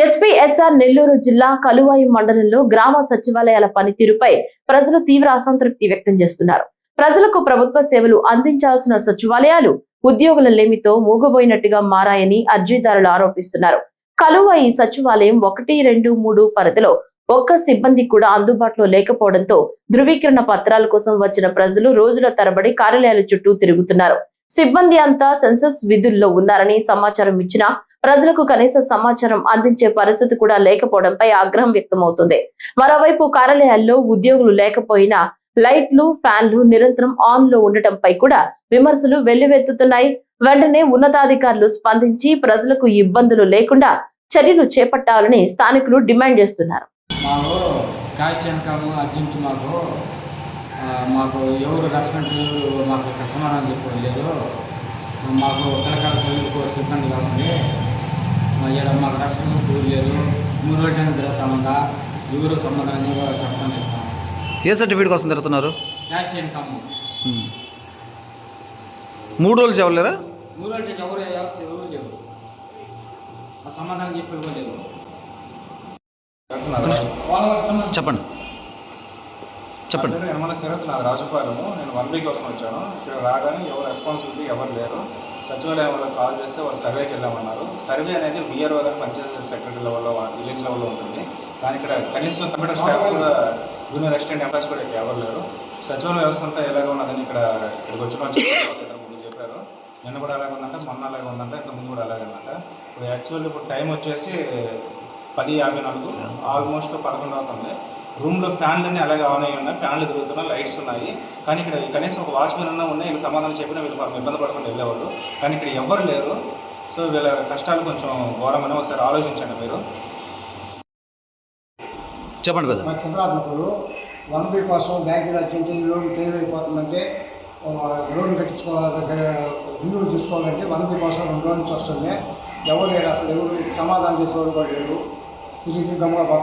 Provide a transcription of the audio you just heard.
SPSR Nellore జిల్లా కలువాయి మండలంలో గ్రామ సచివాలయాల పనితీరుపై ప్రజలు తీవ్ర అసంతృప్తి వ్యక్తం చేస్తున్నారు. ప్రజలకు ప్రభుత్వ సేవలు అందించాల్సిన సచివాలయాలు ఉద్యోగుల లేమితో మూగబోయినట్టుగా మారాయని అర్జీదారులు ఆరోపిస్తున్నారు. కలువాయి సచివాలయం 1, 2, 3 పరిధిలో ఒక్క సిబ్బంది కూడా అందుబాటులో లేకపోవడంతో ధృవీకరణ పత్రాల కోసం వచ్చిన ప్రజలు రోజుల తరబడి కార్యాలయాల చుట్టూ తిరుగుతున్నారు. సిబ్బంది అంతా సెన్సస్ విధుల్లో ఉన్నారని సమాచారం ఇచ్చినా ప్రజలకు కనీస సమాచారం అందించే పరిస్థితి కూడా లేకపోవడంపై ఆగ్రహం వ్యక్తమవుతుంది. మరోవైపు కార్యాలయాల్లో ఉద్యోగులు లేకపోయినా లైట్లు, ఫ్యాన్లు నిరంతరం ఆన్ లో ఉండటంపై కూడా విమర్శలు వెల్లువెత్తుతున్నాయి. వెంటనే ఉన్నతాధికారులు స్పందించి ప్రజలకు ఇబ్బందులు లేకుండా చర్యలు చేపట్టాలని స్థానికులు డిమాండ్ చేస్తున్నారు. మాకు ఎవరు రెస్పాన్స్ మాకు ఇక్కడ సమాధానం చెప్పడం లేదు. మాకు కలకాల చదువుకో ఇబ్బందిగా ఉంది. ఇక్కడ మాకు రెస్పాన్స్ లేదు. 3 రోజులు తిరుగుతామంగా ఎవరు సమాధానం చెప్పడం చేస్తాం. ఏ సర్టిఫికేట్ కోసం తిరుగుతున్నారు? క్యాష్ ఇన్కమ్ 3 రోజులు చెప్పలేరా? 3 రోజులు ఎవరు వ్యవస్థ ఎవరు లేవు. ఆ సమాధానం చెప్పలేదు. చెప్పండి. యనమల శరత్, నాది రాజుపాలెము. నేను 1 వీక్ కోసం వచ్చాను. ఇక్కడ రాగానే ఎవరు రెస్పాన్సిబిలిటీ ఎవరు లేరు. సచివాలయం వాళ్ళకి కాల్ చేస్తే వాళ్ళు సర్వేకి వెళ్ళామన్నారు. సర్వే అనేది విఆర్ఓ గారు పంచాయతీ సెక్రటరీ లెవెల్లో, విలేజ్ లెవెల్లో ఉంటుంది. కానీ ఇక్కడ కనీసం కంప్యూటర్ స్టాఫ్ కూడా, జూనియర్ అసిస్టెంట్ ఎంప్లాయీస్ కూడా ఇక్కడ ఎవరు లేరు. సచివాలయ వ్యవస్థ అంతా ఎలాగ ఉన్నదని ఇక్కడికి వచ్చిన ముందు చెప్పారు. నిన్న కూడా అలాగే ఉందంటే, మొన్న అలాగే ఉందంటే, ఇంత ముందు కూడా అలాగే ఉందంట. ఇప్పుడు యాక్చువల్లీ ఇప్పుడు టైం వచ్చేసి 10:54, ఆల్మోస్ట్ 11 అవుతుంది. రూమ్లో ఫ్యాన్లన్నీ అలాగే ఆన్ అయ్యి ఉన్నాయి. ఫ్యాన్లు తిరుగుతున్నాయి, లైట్స్ ఉన్నాయి. కానీ ఇక్కడ కనీసం ఒక వాచ్మెన్ అన్నా ఉన్నాయి. వీళ్ళు సమాధానం చెప్పినా వీళ్ళు ఇబ్బంది పడకుండా వెళ్ళేవాళ్ళు. కానీ ఇక్కడ ఎవ్వరు లేరు. సో వీళ్ళ కష్టాలు కొంచెం ఘోరమని ఒకసారి ఆలోచించండి మీరు. చెప్పండి కదా. మా చంద్రాత్మకులు 1 వీక్ కోసం బ్యాంకులు వచ్చింటే ఈ లోన్ క్లియర్ అయిపోతుందంటే, లోన్ కట్టించుకోవాలి, ఇల్లు తీసుకోవాలంటే 1 వీక్ కోసం 2 రోజుల నుంచి వస్తుంది. ఎవరు లేరు, అసలు ఎవరు సమాధానం చెప్పేవాళ్ళు కూడా లేరు. ఇది గమ్ముగా పోతున్నాం.